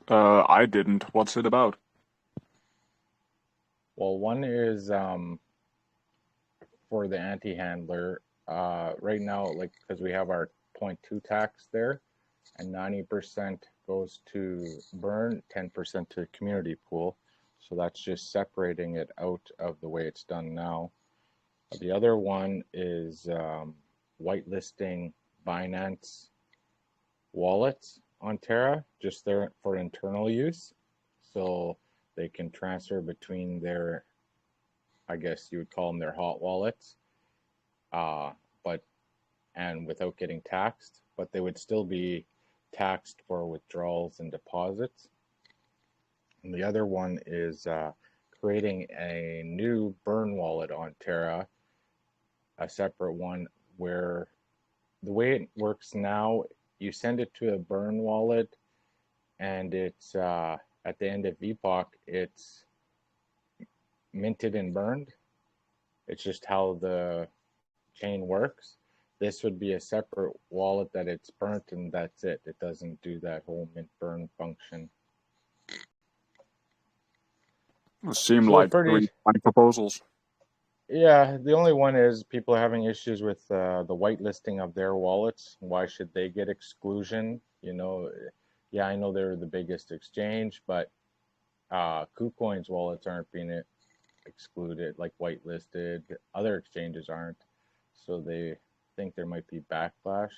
I didn't. What's it about? Well, one is for the anti-handler. Right now, like because we have our point 0.2 tax there, and 90% goes to burn, 10% to the community pool. So that's just separating it out of the way it's done now. The other one is whitelisting Binance wallets on Terra, just there for internal use. So they can transfer between their, I guess you would call them their hot wallets, uh, but and without getting taxed, but they would still be taxed for withdrawals and deposits. And the other one is creating a new burn wallet on Terra, a separate one where the way it works now, you send it to a burn wallet and it's at the end of epoch, it's minted and burned. It's just how the chain works. This would be a separate wallet that it's burnt and that's it. It doesn't do that whole mint burn function. It seemed So like pretty, three fine proposals. yeah, the only one is people having issues with the whitelisting of their wallets. Why should they get exclusion? Yeah, I know they're the biggest exchange, but KuCoin's wallets aren't being excluded, like whitelisted. Other exchanges aren't, so they think there might be backlash.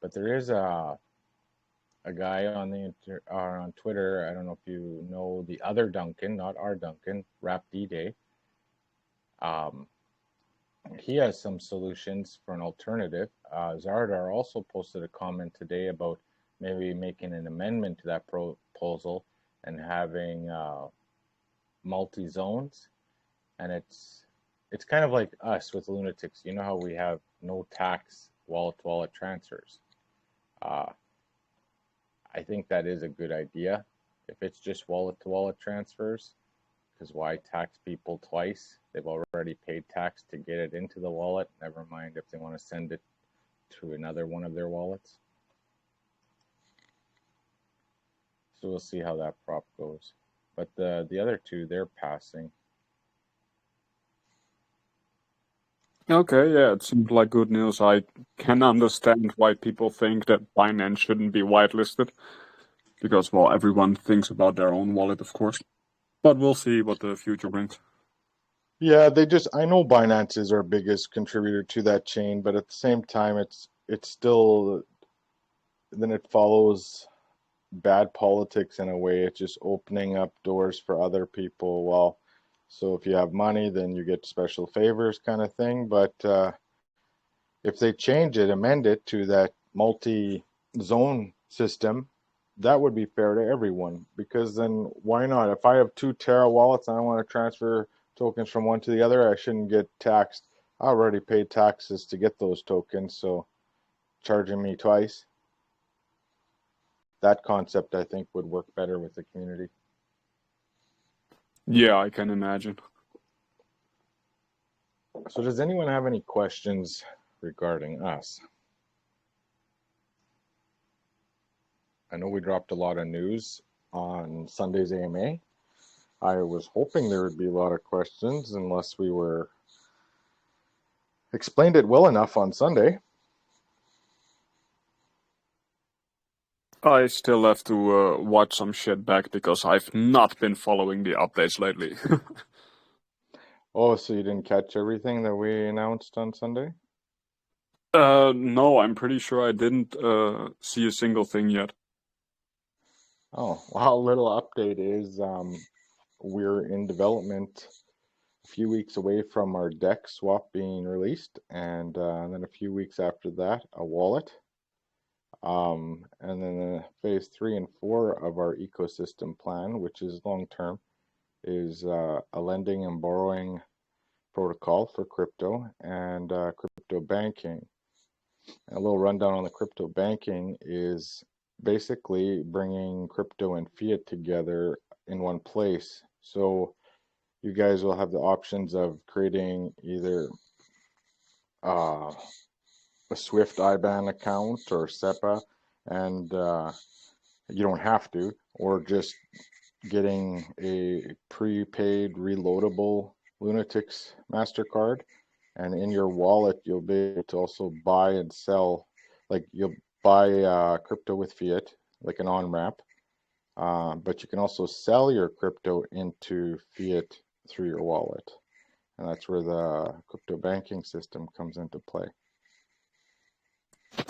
But there is a guy on on Twitter. I don't know if you know the other Duncan, not our Duncan, Rap D Day. Um, he has some solutions for an alternative. Zardar also posted a comment today about maybe making an amendment to that proposal and having multi zones, and it's kind of like us with Lunatics. You know how we have no tax wallet to wallet transfers. Uh, I think that is a good idea if it's just wallet to wallet transfers, because why tax people twice? They've already paid tax to get it into the wallet. Never mind if they want to send it to another one of their wallets. So we'll see how that prop goes. But the other two, they're passing. Okay, yeah, it seems like good news. I can understand why people think that Binance shouldn't be whitelisted because, well, everyone thinks about their own wallet, of course. But we'll see what the future brings. Yeah, I know Binance is our biggest contributor to that chain, but at the same time, it's still, then it follows bad politics in a way. It's just opening up doors for other people. Well, so if you have money, then you get special favors kind of thing. But if they change it, amend it to that multi-zone system, that would be fair to everyone. Because then why not? If I have two Terra wallets and I want to transfer tokens from one to the other, I shouldn't get taxed. I already paid taxes to get those tokens, so charging me twice. That concept, I think, would work better with the community. Yeah, I can imagine. So does anyone have any questions regarding us? I know we dropped a lot of news on Sunday's AMA. I was hoping there would be a lot of questions unless we were explained it well enough on Sunday. I still have to watch some shit back because I've not been following the updates lately. Oh, so you didn't catch everything that we announced on Sunday? No, I'm pretty sure I didn't see a single thing yet. Oh, well, a little update is we're in development a few weeks away from our DEX swap being released, and then a few weeks after that, a wallet. And then phase 3 and 4 of our ecosystem plan, which is long term, is a lending and borrowing protocol for crypto and crypto banking. And a little rundown on the crypto banking is basically bringing crypto and fiat together in one place. So you guys will have the options of creating either uh, a Swift IBAN account or SEPA, and you don't have to, or just getting a prepaid reloadable Lunatics MasterCard. And in your wallet, you'll be able to also buy and sell, like you'll buy crypto with fiat, like an on-ramp. But you can also sell your crypto into fiat through your wallet. And that's where the crypto banking system comes into play.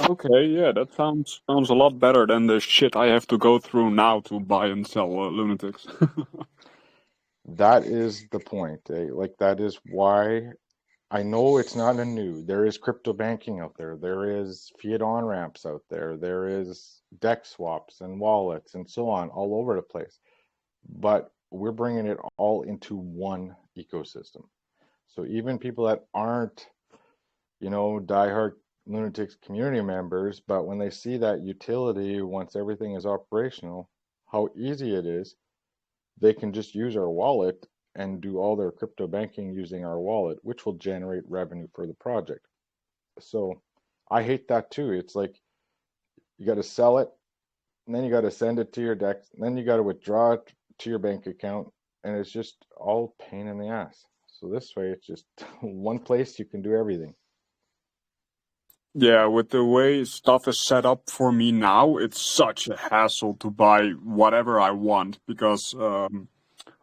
Okay, yeah, that sounds a lot better than the shit I have to go through now to buy and sell Lunatics. That is the point. Like that is why I know it's not a new. There is crypto banking out there. There is fiat on ramps out there. There is DEX swaps and wallets and so on all over the place. But we're bringing it all into one ecosystem. So even people that aren't, diehard Lunatics community members, but when they see that utility, once everything is operational, how easy it is, they can just use our wallet and do all their crypto banking using our wallet, which will generate revenue for the project. So I hate that too. It's like you got to sell it, and then you got to send it to your DEX, and then you got to withdraw it to your bank account, and it's just all pain in the ass. So this way, it's just one place you can do everything. Yeah, with the way stuff is set up for me now, it's such a hassle to buy whatever I want because, well,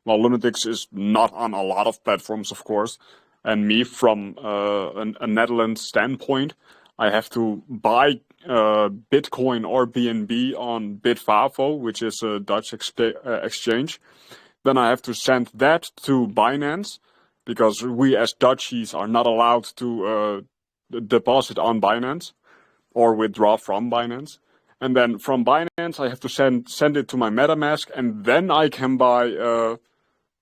Lunatics is not on a lot of platforms, of course. And me, from a Netherlands standpoint, I have to buy Bitcoin or BNB on Bitvavo, which is a Dutch exchange. Then I have to send that to Binance because we as Dutchies are not allowed to deposit on Binance or withdraw from Binance. And then from Binance, I have to send it to my MetaMask, and then I can buy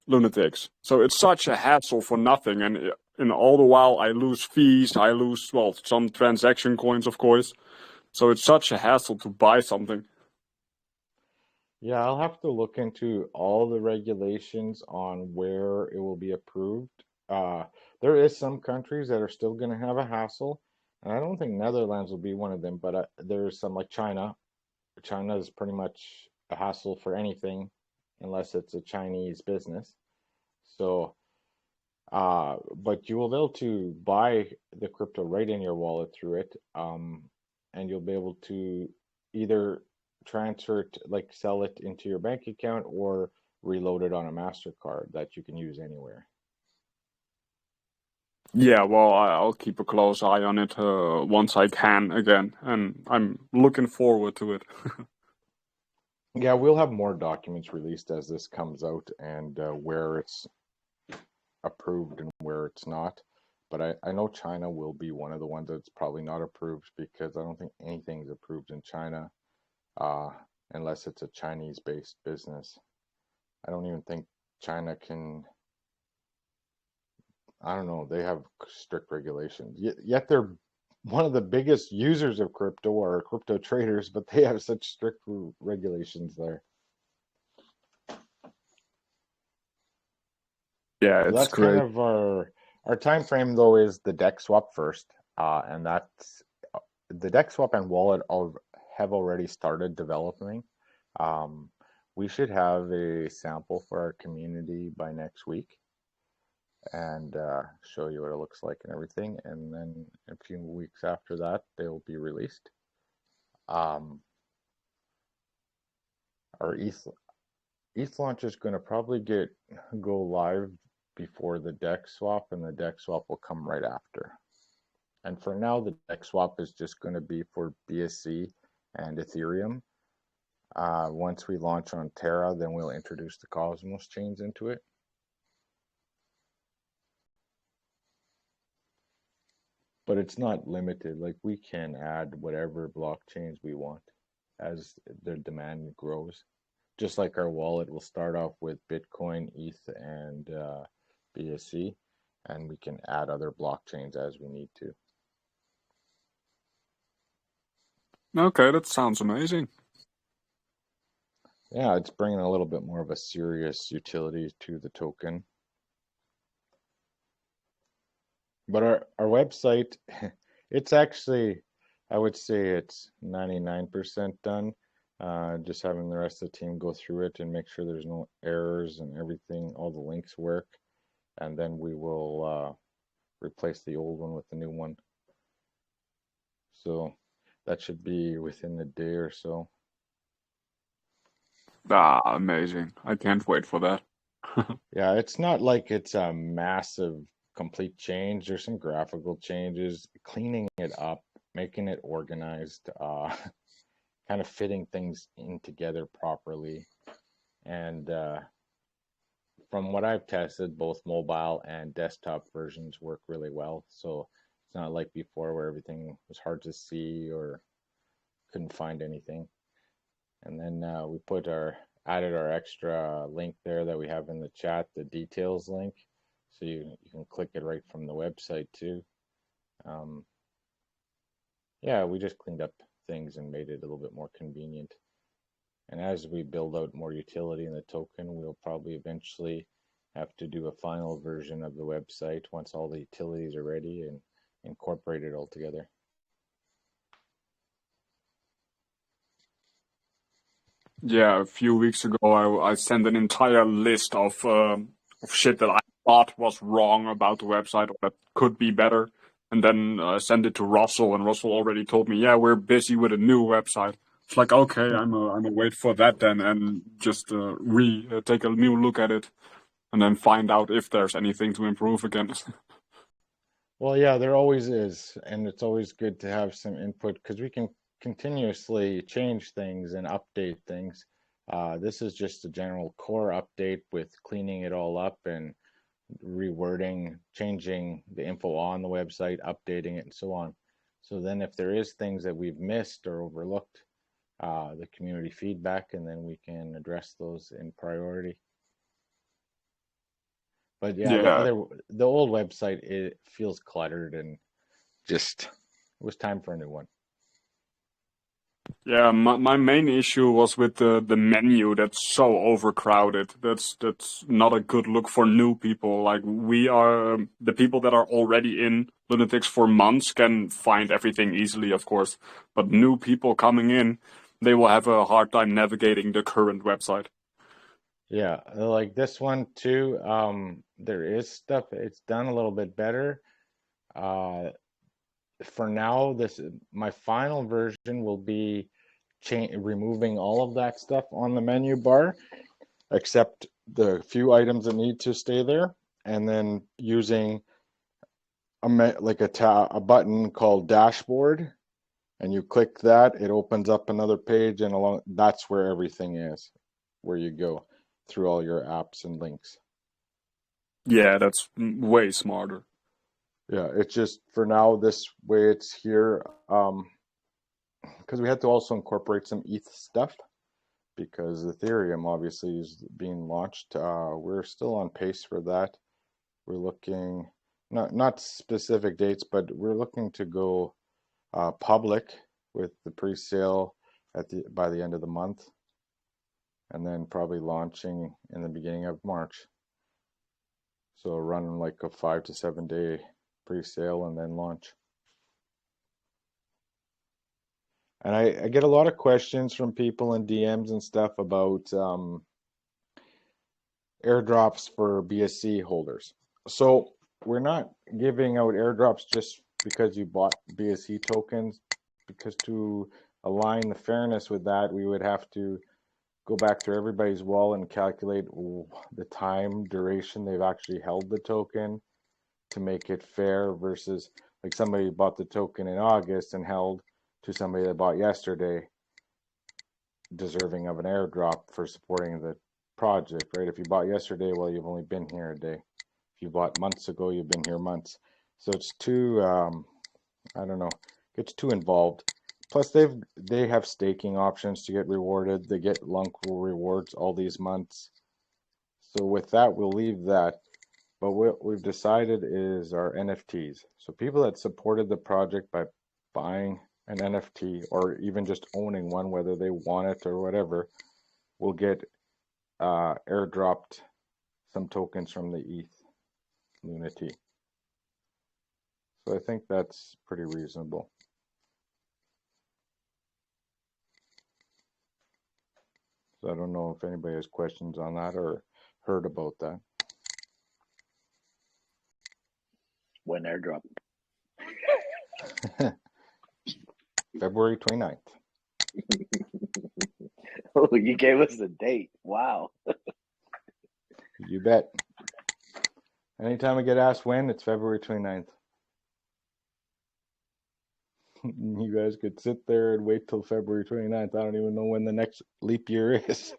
Lunatics. So it's such a hassle for nothing, and all the while I lose fees, I lose, well, some transaction coins, of course. So it's such a hassle to buy something. Yeah, I'll have to look into all the regulations on where it will be approved. Uh, there is some countries that are still going to have a hassle, and I don't think Netherlands will be one of them, but there's some like China. China is pretty much a hassle for anything unless it's a Chinese business. So, but you will be able to buy the crypto right in your wallet through it, and you'll be able to either transfer it, like sell it into your bank account, or reload it on a MasterCard that you can use anywhere. Yeah, well, I'll keep a close eye on it once I can again, and I'm looking forward to it. Yeah, we'll have more documents released as this comes out and where it's approved and where it's not. But I know China will be one of the ones that's probably not approved because I don't think anything's approved in China uh, unless it's a Chinese-based business. I don't even think China can, I don't know, they have strict regulations. Yet they're one of the biggest users of crypto or crypto traders, but they have such strict regulations there. Yeah, So it's that's kind great. of our time frame though is the DEX swap first, and that's the DEX swap and wallet have already started developing. Um, we should have a sample for our community by next week and show you what it looks like and everything. And then a few weeks after that, they'll be released. Um, our ETH launch is going to probably go live before the DEX swap, and the DEX swap will come right after. And for now, the DEX swap is just going to be for BSC and Ethereum. Once we launch on Terra, then we'll introduce the Cosmos chains into it. But it's not limited. Like we can add whatever blockchains we want as the demand grows. Just like our wallet will start off with Bitcoin, ETH, and BSC, and we can add other blockchains as we need to. Okay, that sounds amazing. Yeah, it's bringing a little bit more of a serious utility to the token. But our website, it's actually, I would say it's 99% done. Just having the rest of the team go through it and make sure there's no errors and everything, all the links work, and then we will replace the old one with the new one. So that should be within a day or so. Amazing. I can't wait for that. Yeah, it's not like it's a massive complete change. There's some graphical changes, cleaning it up, making it organized, kind of fitting things in together properly. And from what I've tested, both mobile and desktop versions work really well. So it's not like before where everything was hard to see or couldn't find anything. And then we added our extra link there that we have in the chat, the details link. So you can click it right from the website too. Yeah, we just cleaned up things and made it a little bit more convenient. And as we build out more utility in the token, we'll probably eventually have to do a final version of the website once all the utilities are ready and incorporate it all together. Yeah, a few weeks ago, I sent an entire list of shit that I thought was wrong about the website or that could be better, and then sent it to Russell, and Russell already told me, yeah, we're busy with a new website. It's like, okay, I'm a wait for that then, and just take a new look at it, and then find out if there's anything to improve again. Well, yeah, there always is, and it's always good to have some input because we can continuously change things and update things. This is just a general core update with cleaning it all up and rewording, changing the info on the website, updating it, and so on. So then if there is things that we've missed or overlooked, the community feedback, and then we can address those in priority. But yeah, Yeah. the old website, it feels cluttered and just it was time for a new one. Yeah, my main issue was with the menu that's so overcrowded. That's not a good look for new people. Like we are the people that are already in Lunatics for months can find everything easily, of course. But new people coming in, they will have a hard time navigating the current website. Yeah, like this one too. There is stuff. It's done a little bit better. For now, my final version will be removing all of that stuff on the menu bar, except the few items that need to stay there, and then using a button called dashboard, and you click that, it opens up another page, and that's where everything is, where you go through all your apps and links. Yeah, that's way smarter. Yeah, it's just for now this way it's here, because we had to also incorporate some ETH stuff because Ethereum obviously is being launched. We're still on pace for that. We're looking not specific dates, but we're looking to go public with the pre-sale by the end of the month, and then probably launching in the beginning of March. So run like a 5 to 7 day pre-sale and then launch. And I get a lot of questions from people in DMs and stuff about airdrops for BSC holders. So we're not giving out airdrops just because you bought BSC tokens, because to align the fairness with that, we would have to go back to everybody's wallet and calculate the time duration they've actually held the token to make it fair versus like somebody bought the token in August and held to somebody that bought yesterday, deserving of an airdrop for supporting the project, right? If you bought yesterday, well, you've only been here a day. If you bought months ago, you've been here months. So it's too, I don't know, gets too involved. Plus, they have staking options to get rewarded. They get LUNC rewards all these months. So with that, we'll leave that. But what we've decided is our NFTs. So people that supported the project by buying an NFT or even just owning one, whether they want it or whatever, will get airdropped some tokens from the ETH community. So I think that's pretty reasonable. So I don't know if anybody has questions on that or heard about that. When airdrop? February 29th. Oh, you gave us a date. Wow. You bet. Anytime I get asked when, it's February 29th. You guys could sit there and wait till February 29th. I don't even know when the next leap year is.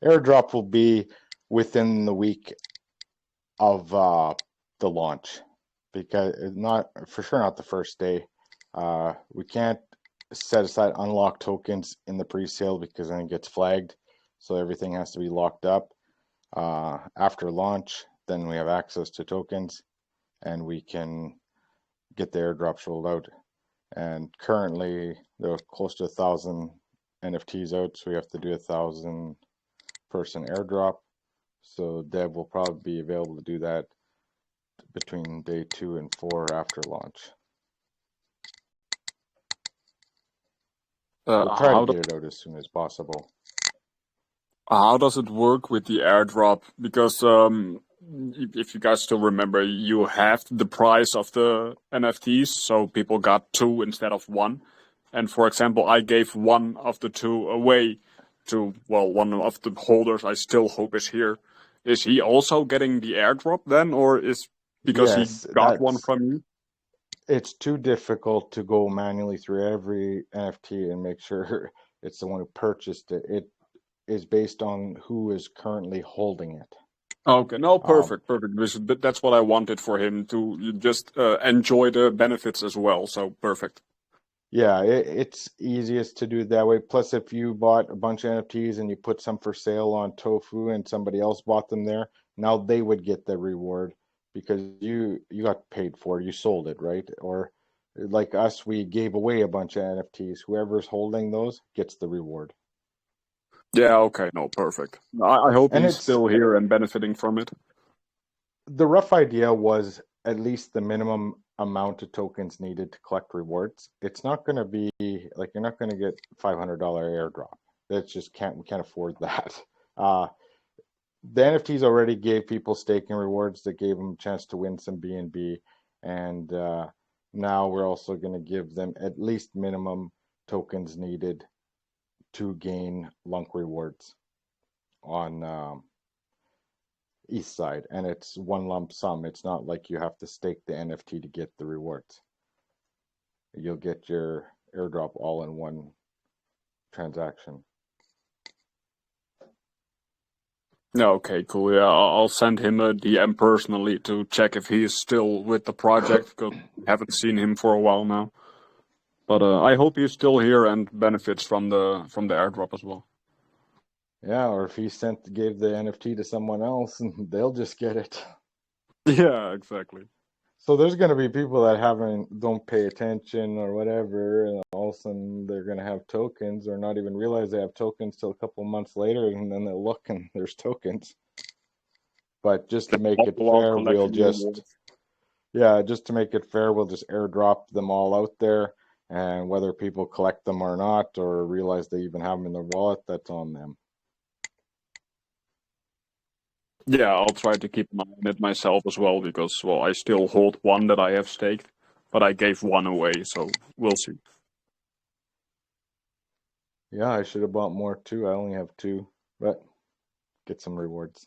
Airdrop will be within the week of the launch, because it's not for sure not the first day. We can't set aside unlocked tokens in the pre-sale because then it gets flagged, so everything has to be locked up. After launch, then we have access to tokens and we can get the airdrops rolled out. And currently there are close to 1,000 NFTs out, so we have to do 1,000 person airdrop. So Deb will probably be available to do that between day 2 and 4 after launch. We'll try to get it out as soon as possible. How does it work with the airdrop? Because if you guys still remember, you halved the price of the NFTs, so people got 2 instead of 1. And for example, I gave 1 of the 2 away to, well, one of the holders I still hope is here. Is he also getting the airdrop then, or is because he got 1 from you? It's too difficult to go manually through every NFT and make sure it's the one who purchased it. It is based on who is currently holding it. Okay, no, perfect. That's what I wanted for him to just enjoy the benefits as well. So perfect. Yeah, it's easiest to do it that way. Plus, if you bought a bunch of NFTs and you put some for sale on Tofu and somebody else bought them there, now they would get the reward because you got paid for it. You sold it, right? Or like us, we gave away a bunch of NFTs. Whoever's holding those gets the reward. Yeah, okay, no, perfect. I hope he's still here and benefiting from it. The rough idea was at least the minimum amount of tokens needed to collect rewards. It's not going to be like you're not going to get $500 airdrop. That's just we can't afford that. The NFTs already gave people staking rewards that gave them a chance to win some BNB, and now we're also going to give them at least minimum tokens needed to gain LUNC rewards on East side, and it's one lump sum. It's not like you have to stake the NFT to get the rewards. You'll get your airdrop all in one transaction. Okay, cool. Yeah, I'll send him a DM personally to check if he is still with the project, because I haven't seen him for a while now. But I hope he's still here and benefits from the airdrop as well. Yeah, or if he gave the NFT to someone else, and they'll just get it. Yeah, exactly. So there's going to be people that don't pay attention or whatever, and all of a sudden they're going to have tokens or not even realize they have tokens till a couple of months later, and then they'll look and there's tokens. But just to make it fair, we'll just airdrop them all out there, and whether people collect them or not or realize they even have them in their wallet, that's on them. Yeah, I'll try to keep an eye on it myself as well, because, well, I still hold 1 that I have staked, but I gave 1 away, so we'll see. Yeah, I should have bought more too. I only have 2, but get some rewards.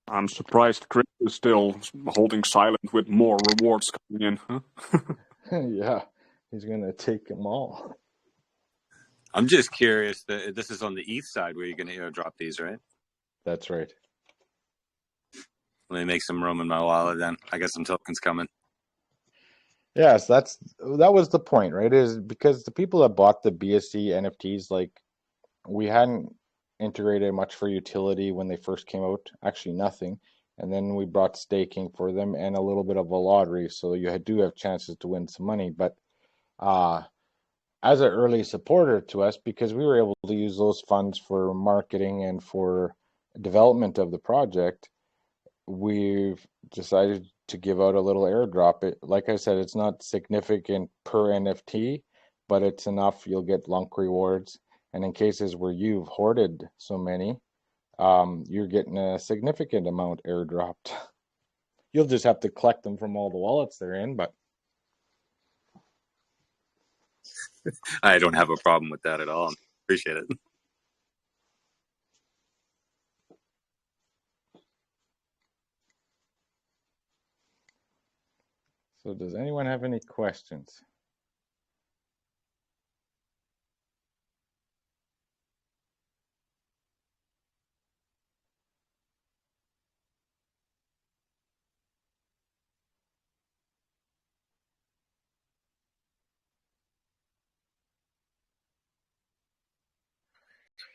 I'm surprised Chris is still holding silent with more rewards coming in, huh? Yeah, he's going to take them all. I'm just curious, this is on the ETH side where you're going to airdrop these, right? That's right. Let me make some room in my wallet then. I got some tokens coming. Yes, that was the point, right? Is because the people that bought the BSC NFTs, like, we hadn't integrated much for utility when they first came out, actually nothing. And then we brought staking for them and a little bit of a lottery, so you do have chances to win some money. But as an early supporter to us, because we were able to use those funds for marketing and for development of the project, we've decided to give out a little airdrop. It, like I said, it's not significant per NFT, but it's enough. You'll get LUNC rewards. And in cases where you've hoarded so many, you're getting a significant amount airdropped. You'll just have to collect them from all the wallets they're in, but I don't have a problem with that at all. Appreciate it. so does anyone have any questions?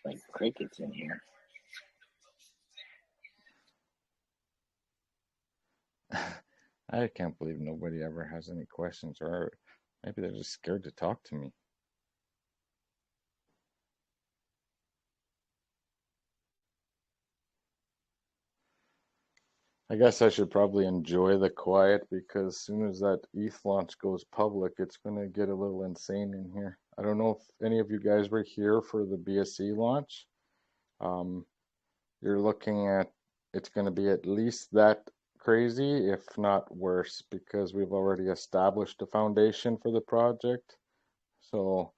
Like crickets in here. I can't believe nobody ever has any questions, or maybe they're just scared to talk to me. I guess I should probably enjoy the quiet because as soon as that ETH launch goes public, it's going to get a little insane in here. I don't know if any of you guys were here for the BSC launch. You're looking at it's going to be at least that crazy, if not worse, because we've already established a foundation for the project. So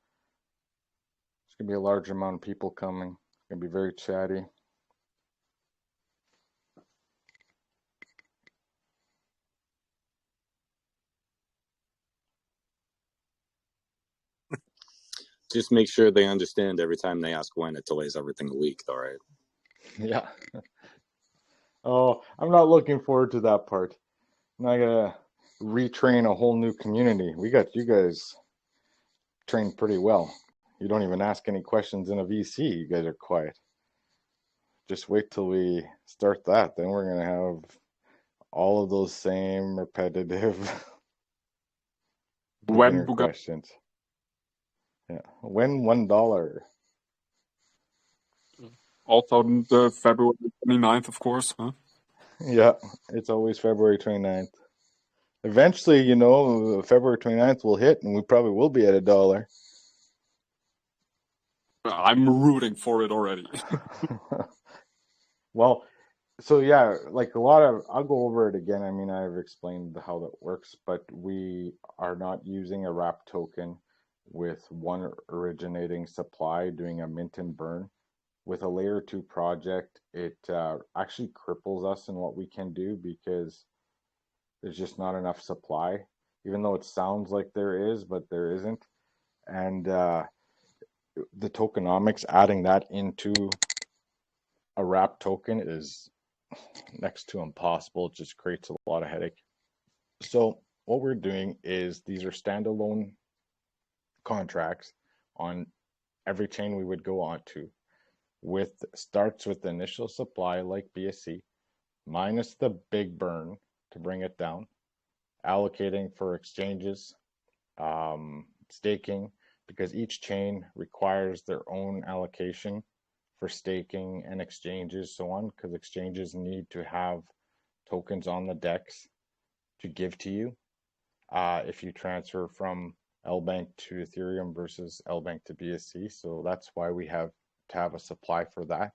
it's going to be a large amount of people coming. It's going to be very chatty. Just make sure they understand every time they ask when, it delays everything a week, all right? Yeah. Oh, I'm not looking forward to that part. I'm not gonna retrain a whole new community. We got you guys trained pretty well. You don't even ask any questions in a VC. You guys are quiet. Just wait till we start that. Then we're gonna have all of those same repetitive When beginner we got questions. Yeah. When $1? also the February 29th, of course, huh? Yeah, it's always February 29th. Eventually, you know, February 29th will hit and we probably will be at $1. I'm rooting for it already. Well, so yeah, like a lot of, I'll go over it again. I mean, I've explained how that works, but we are not using a wrap token with one originating supply doing a mint and burn. With a layer 2 project, it actually cripples us in what we can do because there's just not enough supply, even though it sounds like there is, but there isn't. And the tokenomics, adding that into a wrap token is next to impossible. It just creates a lot of headache. So what we're doing is these are standalone contracts on every chain we would go on to. With starts with the initial supply like BSC, minus the big burn to bring it down, allocating for exchanges, staking, because each chain requires their own allocation for staking and exchanges, so on, because exchanges need to have tokens on the DEX to give to you if you transfer from LBank to Ethereum versus LBank to BSC. So that's why we have to have a supply for that.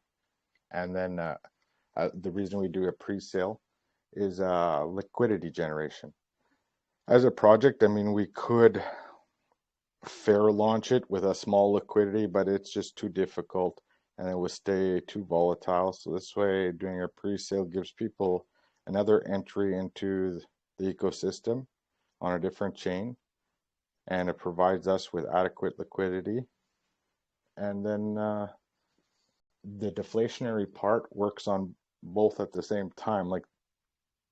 And then the reason we do a pre-sale is liquidity generation. As a project, I mean, we could fair launch it with a small liquidity, but it's just too difficult and it would stay too volatile. So this way, doing a pre-sale gives people another entry into the ecosystem on a different chain, and it provides us with adequate liquidity. And then the deflationary part works on both at the same time. Like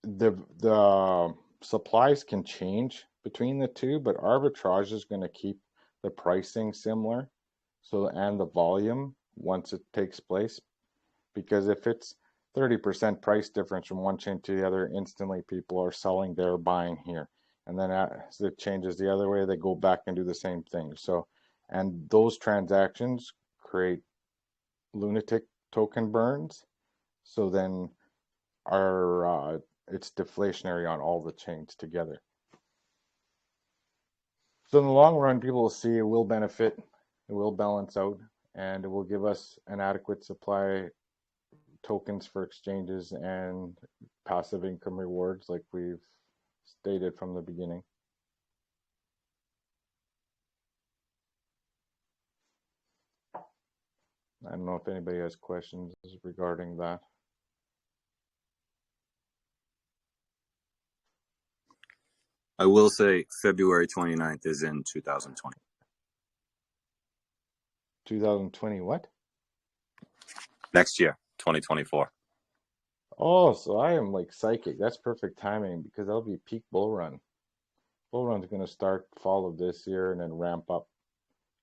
the supplies can change between the two, but arbitrage is going to keep the pricing similar. So, and the volume once it takes place, because if it's 30% price difference from one chain to the other, instantly people are selling there, buying here. And then as it changes the other way, they go back and do the same thing. So, and those transactions create lunatic token burns. So then are it's deflationary on all the chains together. So in the long run, people will see it will benefit, it will balance out, and it will give us an adequate supply tokens for exchanges and passive income rewards like we've stated from the beginning. I don't know if anybody has questions regarding that. I will say February 29th is in 2020. 2020 what? Next year, 2024. Oh, so I am like psychic. That's perfect timing because that'll be peak bull run. Bull run's going to start fall of this year and then ramp up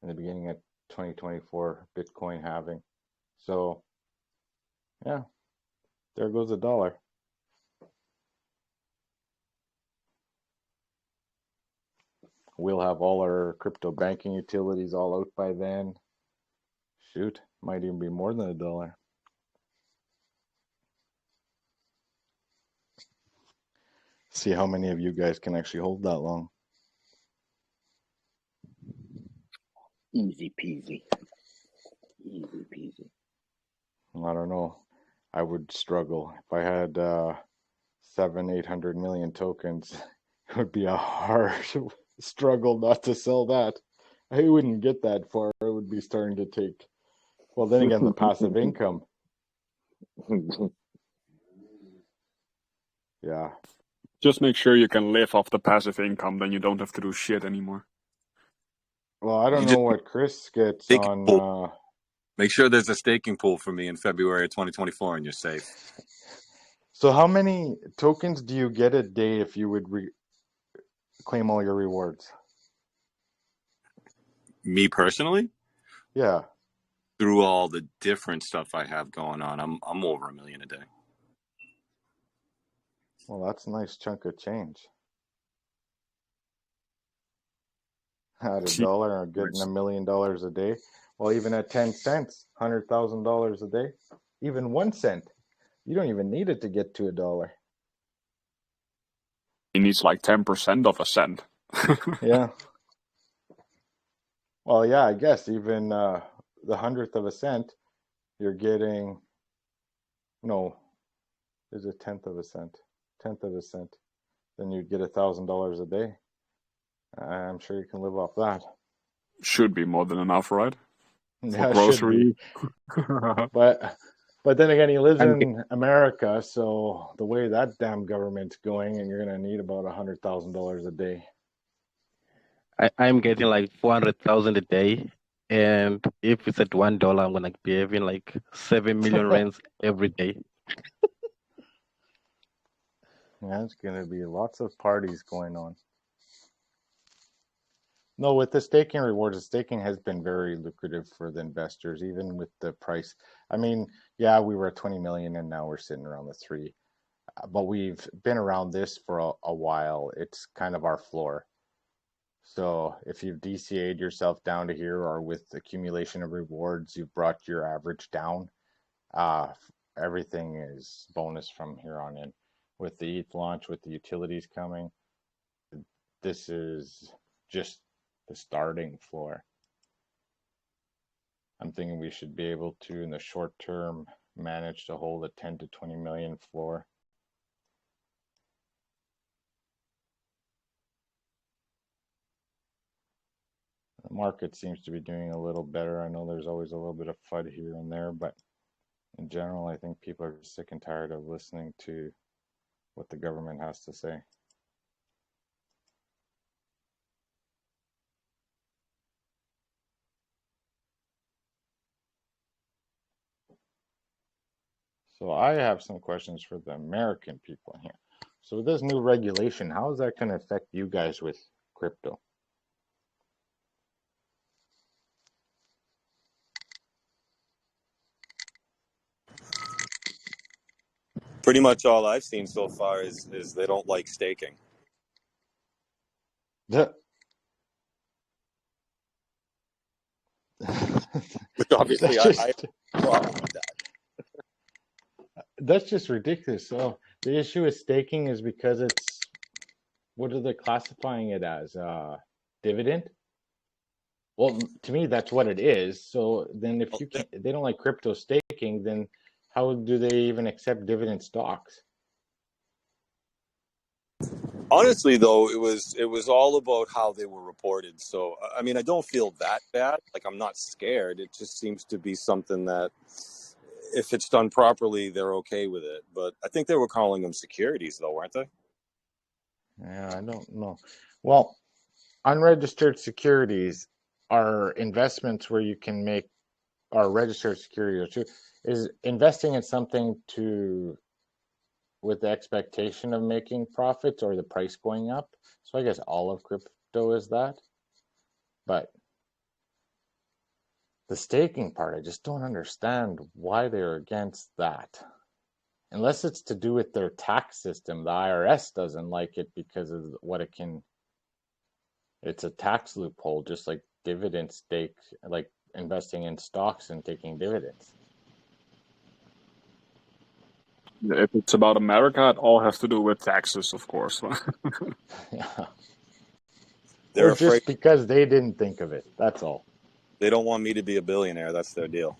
in the beginning of 2024 Bitcoin halving. So, yeah, there goes the dollar. We'll have all our crypto banking utilities all out by then. Shoot, might even be more than $1. See how many of you guys can actually hold that long. Easy peasy. Easy peasy. I don't know. I would struggle. If I had 700-800 million tokens, it would be a hard struggle not to sell that. I wouldn't get that far. I would be starting to take, well, then again, the passive income. Yeah. Just make sure you can live off the passive income, then you don't have to do shit anymore. Well, I don't know what Chris gets on. Make sure there's a staking pool for me in February of 2024 and you're safe. So how many tokens do you get a day if you would claim all your rewards? Me personally? Yeah. Through all the different stuff I have going on, I'm over $1 million a day. Well, that's a nice chunk of change. At $1, I'm getting $1 million a day. Well, even at 10 cents, $100,000 a day, even 1 cent, you don't even need it to get to $1. He needs like 10% of a cent. Yeah. Well, yeah, I guess even the 100th of a cent, you're getting, no, there's a 10th of a cent, then you'd get $1,000 a day. I'm sure you can live off that. Should be more than enough, right? Yeah, grocery. But then again, he lives in America, so the way that damn government's going, and you're gonna need about $100,000 a day. I'm getting like 400,000 a day, and if it's at $1, I'm gonna be having like 7 million rands every day. Yeah, it's gonna be lots of parties going on. No, with the staking rewards, the staking has been very lucrative for the investors, even with the price. I mean, yeah, we were at 20 million and now we're sitting around the 3. But we've been around this for a while. It's kind of our floor. So if you've DCA'd yourself down to here or with accumulation of rewards, you've brought your average down, everything is bonus from here on in. With the ETH launch, with the utilities coming, this is just the starting floor. I'm thinking we should be able to, in the short term, manage to hold a 10 to 20 million floor. The market seems to be doing a little better. I know there's always a little bit of FUD here and there, but in general, I think people are sick and tired of listening to what the government has to say. So I have some questions for the American people here. So with this new regulation, how is that going to affect you guys with crypto? Pretty much all I've seen so far is they don't like staking. Which obviously I have a problem with that. That's just ridiculous. So the issue with staking is because it's, what are they classifying it as? Dividend? Well, to me, that's what it is. So then if you can't, they don't like crypto staking, then how do they even accept dividend stocks? Honestly, though, it was all about how they were reported. So, I mean, I don't feel that bad. Like, I'm not scared. It just seems to be something that, if it's done properly, they're okay with it. But I think they were calling them securities, though, weren't they? Yeah, I don't know. Well, unregistered securities are investments where you can make, or registered securities too, is investing in something to, with the expectation of making profits or the price going up. So I guess all of crypto is that. But the staking part, I just don't understand why they're against that. Unless it's to do with their tax system. The IRS doesn't like it because of what it can, it's a tax loophole, just like dividend stake, like investing in stocks and taking dividends. If it's about America, it all has to do with taxes, of course. Yeah. They're Or afraid. just because they didn't think of it. That's all. They don't want me to be a billionaire. That's their deal.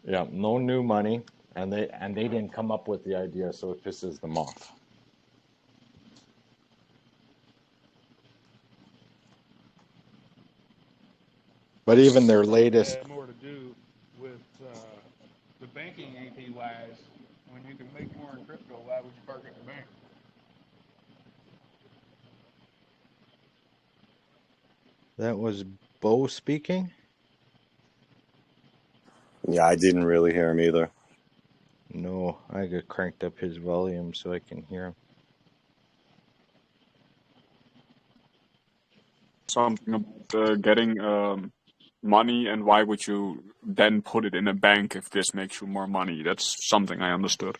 Yeah, no new money, and they didn't come up with the idea, so it pisses them off. But even their latest, Had more to do with the banking APYs. When you can make more in crypto, why would you park at the bank? that was Bo speaking? Yeah, I didn't really hear him either. No, I got cranked up his volume so I can hear him. Something about getting money, and why would you then put it in a bank if this makes you more money? That's something I understood.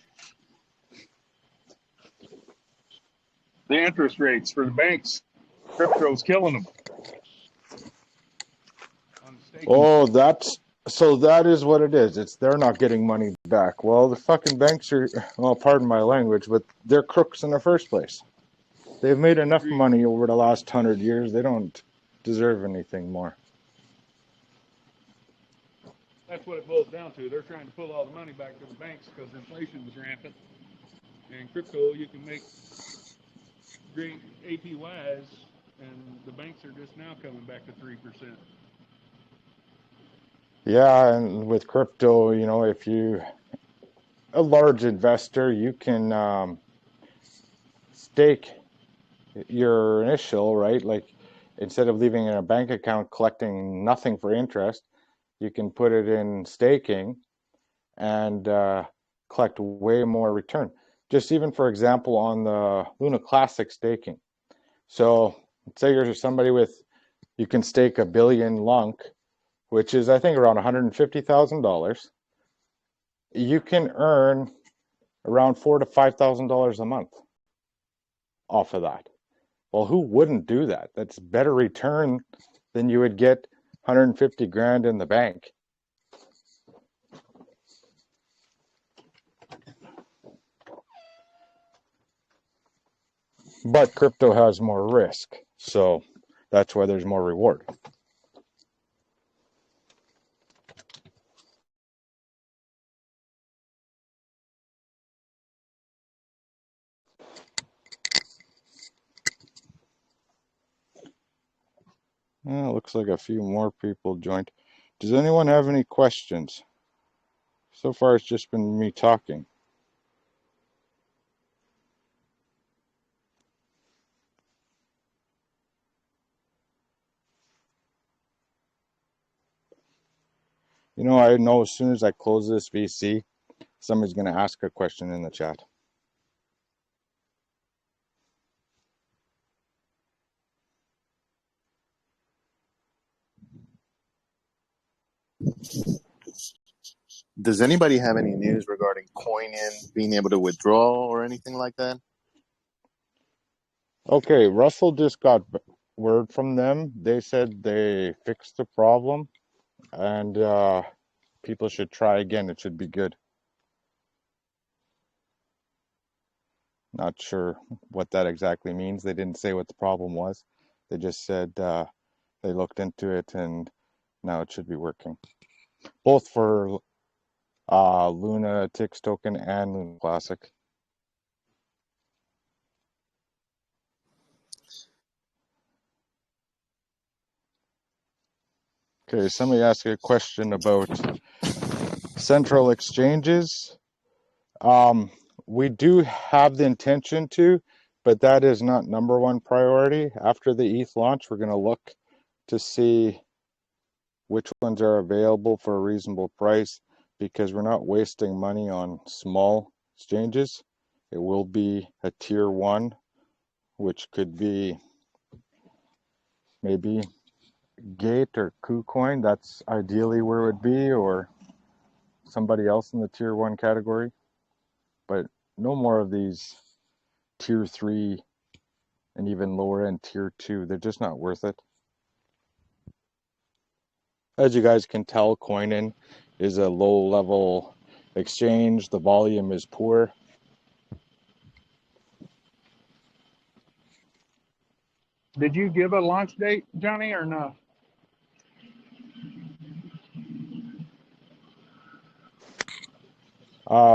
The interest rates for the banks, crypto's killing them. On the staking Oh, side. that's, so that is what it is. It's they're not getting money back. Well, the fucking banks are, well, pardon my language, but they're crooks in the first place. They've made enough Agreed. money over the last 100 years. They don't deserve anything more. That's what it boils down to. They're trying to pull all the money back to the banks because inflation was rampant. And crypto, you can make great APYs, and the banks are just now coming back to 3%. Yeah, and with crypto, you know, if you a large investor, you can stake your initial, right? Like instead of leaving it in a bank account collecting nothing for interest, you can put it in staking and collect way more return. Just even for example, on the Luna Classic staking. So say you're somebody with, you can stake 1 billion LUNC, which is I think around $150,000. You can earn around $4,000 to $5,000 a month off of that. Well, who wouldn't do that? That's better return than you would get 150 grand in the bank. But crypto has more risk, so that's why there's more reward. Well, looks like a few more people joined. Does anyone have any questions? So far, it's just been me talking. You know, I know as soon as I close this VC, somebody's going to ask a question in the chat. Does anybody have any news regarding QnA being able to withdraw or anything like that? Okay, Russell just got word from them. They said they fixed the problem and people should try again. It should be good. Not sure what that exactly means. They didn't say what the problem was. They just said they looked into it and now it should be working. Both for Lunatics Token and Luna Classic. Okay, somebody asked a question about central exchanges. We do have the intention to, but that is not number one priority. After the ETH launch, we're going to look to see which ones are available for a reasonable price, because we're not wasting money on small exchanges. It will be a tier 1, which could be maybe Gate or KuCoin. That's ideally where it would be, or somebody else in the tier 1 category. But no more of these tier 3 and even lower end tier 2. They're just not worth it. As you guys can tell, QnA is a low level exchange. The volume is poor. Did you give a launch date, Johnny, or no?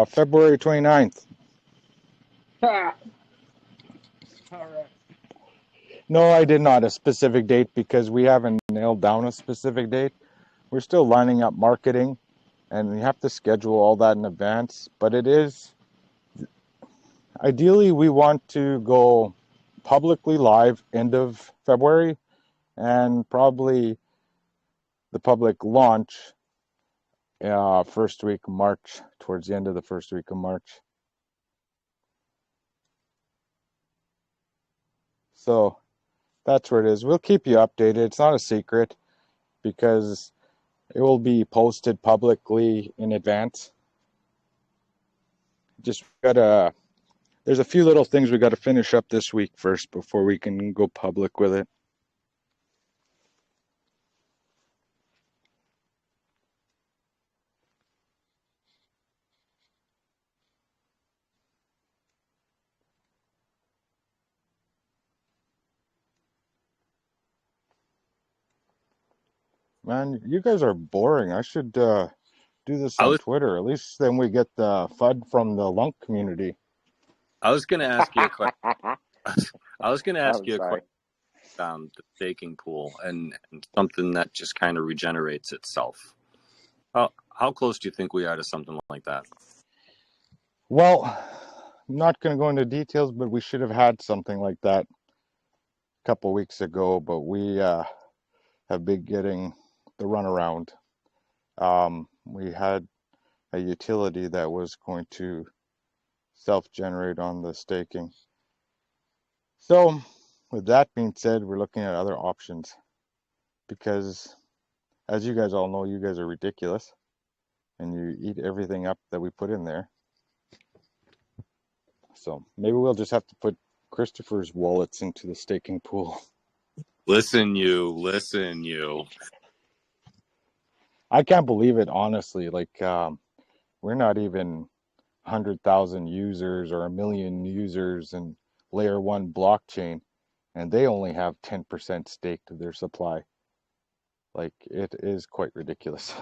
February 29th. All right. No, I did not a specific date because we haven't nailed down a specific date. We're still lining up marketing and we have to schedule all that in advance. But it is, ideally, we want to go publicly live end of February and probably the public launch first week of March, towards the end of the first week of March. So that's where it is. We'll keep you updated. It's not a secret because it will be posted publicly in advance. Just gotta, there's a few little things we got to finish up this week first before we can go public with it. Man, you guys are boring. I should do this I on was Twitter. At least then we get the FUD from the LUNC community. I was going to ask you a question. I was going to ask I'm you a sorry. question, the staking pool and something that just kind of regenerates itself. How close do you think we are to something like that? Well, I'm not going to go into details, but we should have had something like that a couple weeks ago, but we have been getting the runaround. We had a utility that was going to self-generate on the staking. So with that being said, we're looking at other options because, as you guys all know, you guys are ridiculous and you eat everything up that we put in there. So maybe we'll just have to put Christopher's wallets into the staking pool. Listen, you. I can't believe it, honestly. Like, we're not even 100,000 users or 1 million users in layer 1 blockchain, and they only have 10% staked of their supply. Like, it is quite ridiculous.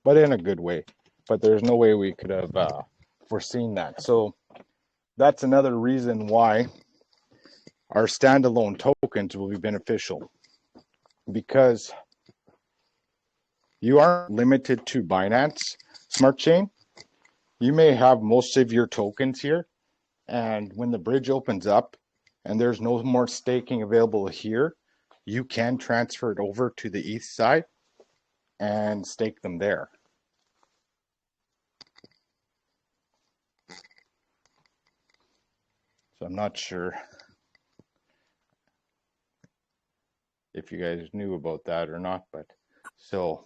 But in a good way. But there's no way we could have foreseen that. So that's another reason why our standalone tokens will be beneficial, because you aren't limited to Binance Smart Chain. You may have most of your tokens here, and when the bridge opens up and there's no more staking available here, you can transfer it over to the ETH side and stake them there. So I'm not sure if you guys knew about that or not, but so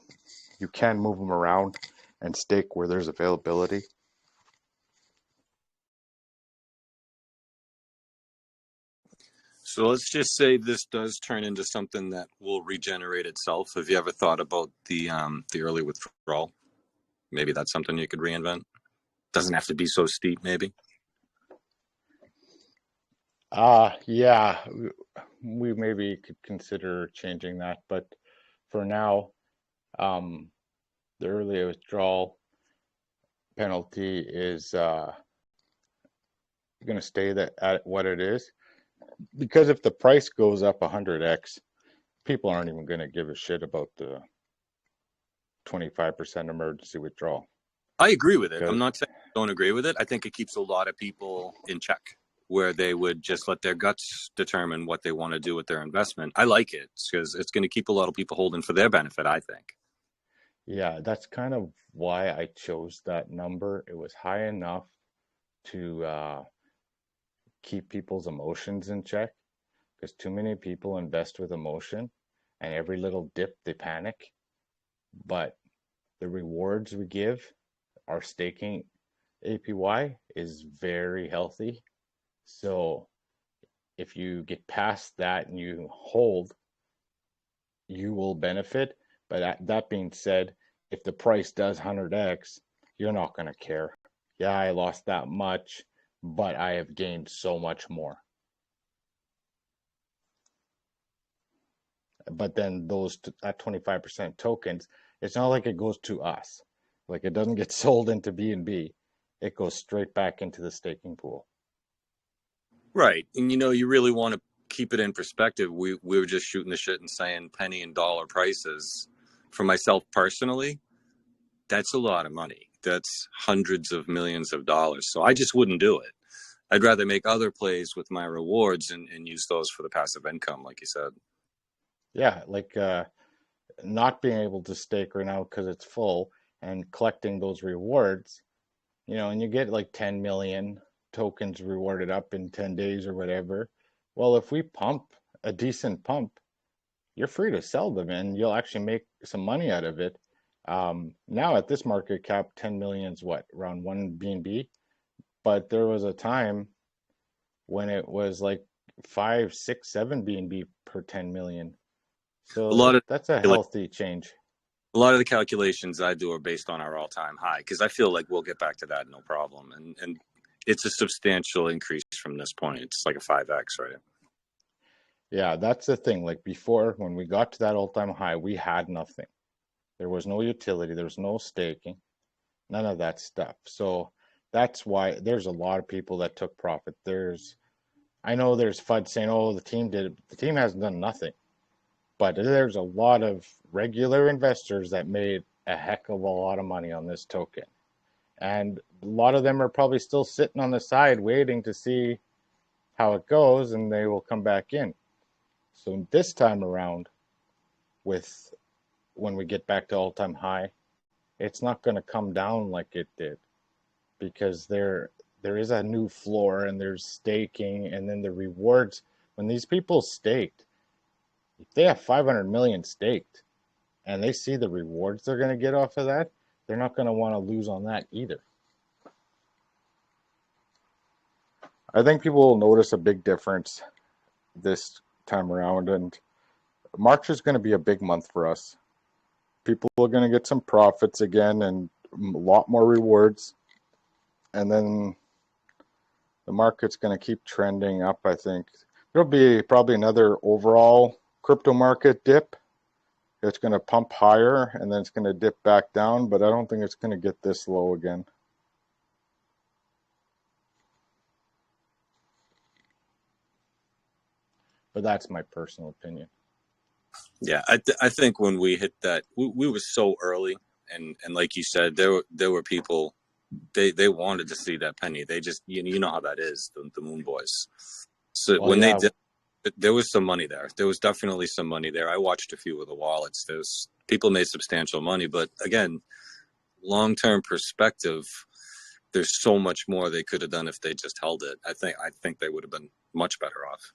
you can move them around and stake where there's availability. So let's just say this does turn into something that will regenerate itself. Have you ever thought about the early withdrawal maybe that's something you could reinvent. Doesn't have to be so steep, maybe. Yeah, we maybe could consider changing that, but for now, the early withdrawal penalty is going to stay at what it is, because if the price goes up 100x, people aren't even going to give a shit about the 25% emergency withdrawal. I agree with it. I'm not saying I don't agree with it. I think it keeps a lot of people in check, where they would just let their guts determine what they want to do with their investment. I like it because it's going to keep a lot of people holding for their benefit, I think. Yeah, that's kind of why I chose that number. It was high enough to keep people's emotions in check, because too many people invest with emotion, and every little dip they panic. But the rewards we give, our staking APY is very healthy. So if you get past that and you hold, you will benefit. But that being said, if the price does 100x, you're not going to care. Yeah, I lost that much, but I have gained so much more. But then that 25% tokens, it's not like it goes to us. Like, it doesn't get sold into BNB. It goes straight back into the staking pool. Right. And you really want to keep it in perspective. We were just shooting the shit and saying penny and dollar prices. For myself personally, that's a lot of money. That's hundreds of millions of dollars. So I just wouldn't do it. I'd rather make other plays with my rewards and use those for the passive income, like you said. Yeah, like not being able to stake right now because it's full, and collecting those rewards, and you get like 10 million tokens rewarded up in 10 days or whatever. Well, if we pump a decent pump, you're free to sell them and you'll actually make some money out of it. Now at this market cap, 10 million is what, around 1 BNB? But there was a time when it was like 5, 6, 7 BNB per 10 million. So that's a healthy change. A lot of the calculations I do are based on our all-time high, because I feel like we'll get back to that no problem. And it's a substantial increase from this point. It's like a 5x, right? Yeah, that's the thing. Like before, when we got to that all-time high, we had nothing. There was no utility. There was no staking. None of that stuff. So that's why there's a lot of people that took profit. I know there's FUD saying, oh, the team did it. The team hasn't done nothing. But there's a lot of regular investors that made a heck of a lot of money on this token. And a lot of them are probably still sitting on the side waiting to see how it goes, and they will come back in. So this time around, when we get back to all-time high, it's not going to come down like it did, because there is a new floor, and there's staking, and then the rewards. When these people staked, if they have 500 million staked and they see the rewards they're going to get off of that, they're not going to want to lose on that either. I think people will notice a big difference this time around, and March is going to be a big month for us. People are going to get some profits again and a lot more rewards, and then the market's going to keep trending up. I think there'll be probably another overall crypto market dip. It's going to pump higher and then it's going to dip back down, but I don't think it's going to get this low again. But that's my personal opinion. Yeah, I think when we hit that, we were so early, and like you said, there were people, they wanted to see that penny. They just, you know how that is, the Moon Boys. So when they did, there was some money there. There was definitely some money there. I watched a few of the wallets. People made substantial money, but again, long-term perspective, there's so much more they could have done if they just held it. I think they would have been much better off.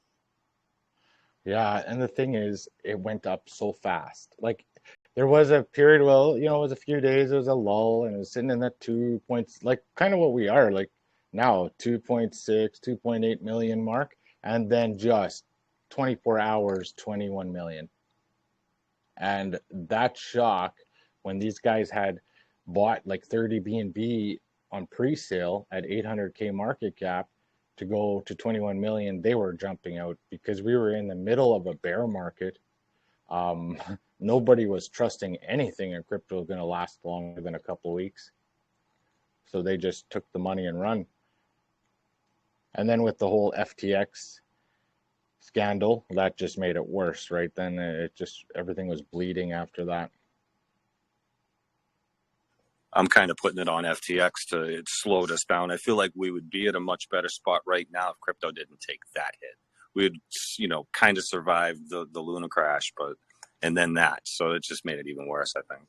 Yeah, and the thing is, it went up so fast. Like, there was a period, well, it was a few days, there was a lull, and it was sitting in that 2 points, like kind of what we are, like now, 2.6, 2.8 million mark, and then just 24 hours, 21 million. And that shock, when these guys had bought like 30 BNB on pre-sale at 800K market cap to go to 21 million. They were jumping out because we were in the middle of a bear market. Nobody was trusting anything in crypto was going to last longer than a couple of weeks. So they just took the money and run. And then with the whole FTX scandal, that just made it worse, right? Then it just, everything was bleeding after that. I'm kind of putting it on FTX to it slowed us down. I feel like we would be at a much better spot right now if crypto didn't take that hit. We would, kind of survived the Luna crash, and then that. So it just made it even worse, I think.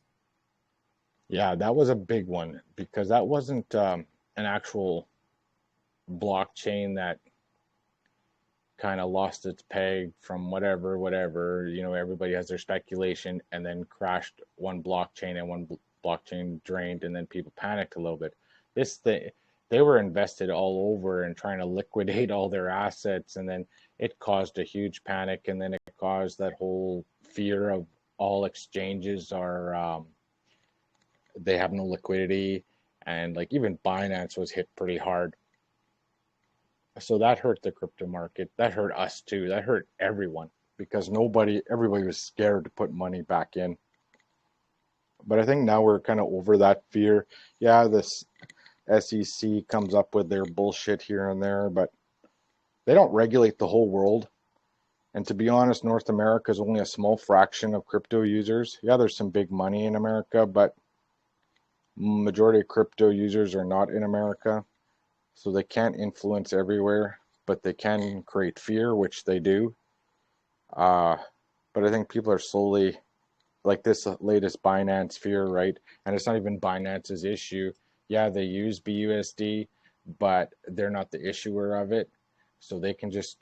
Yeah, that was a big one because that wasn't an actual blockchain that kind of lost its peg from whatever, everybody has their speculation and then crashed one blockchain and one blockchain drained and then people panicked a little bit. They were invested all over and trying to liquidate all their assets, and then it caused a huge panic, and then it caused that whole fear of all exchanges are they have no liquidity, and like even Binance was hit pretty hard. So that hurt the crypto market. That hurt us too. That hurt everyone because everybody was scared to put money back in. But I think now we're kind of over that fear. Yeah, this SEC comes up with their bullshit here and there, but they don't regulate the whole world. And to be honest, North America is only a small fraction of crypto users. Yeah, there's some big money in America, but majority of crypto users are not in America. So they can't influence everywhere, but they can create fear, which they do. But I think people are slowly, like this latest Binance fear, right? And it's not even Binance's issue. Yeah, they use BUSD, but they're not the issuer of it. So they can just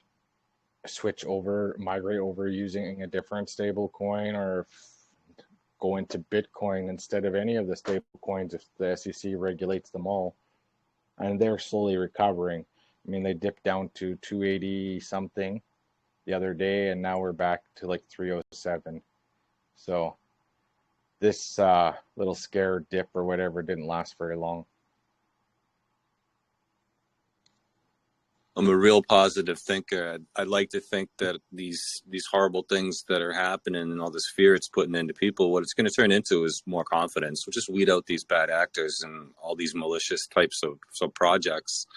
migrate over using a different stable coin or go into Bitcoin instead of any of the stable coins if the SEC regulates them all. And they're slowly recovering. I mean, they dipped down to 280 something the other day, and now we're back to like 307. So this little scare dip or whatever didn't last very long. I'm a real positive thinker. I'd like to think that these horrible things that are happening and all this fear it's putting into people, what it's going to turn into is more confidence. We'll just weed out these bad actors and all these malicious types of projects.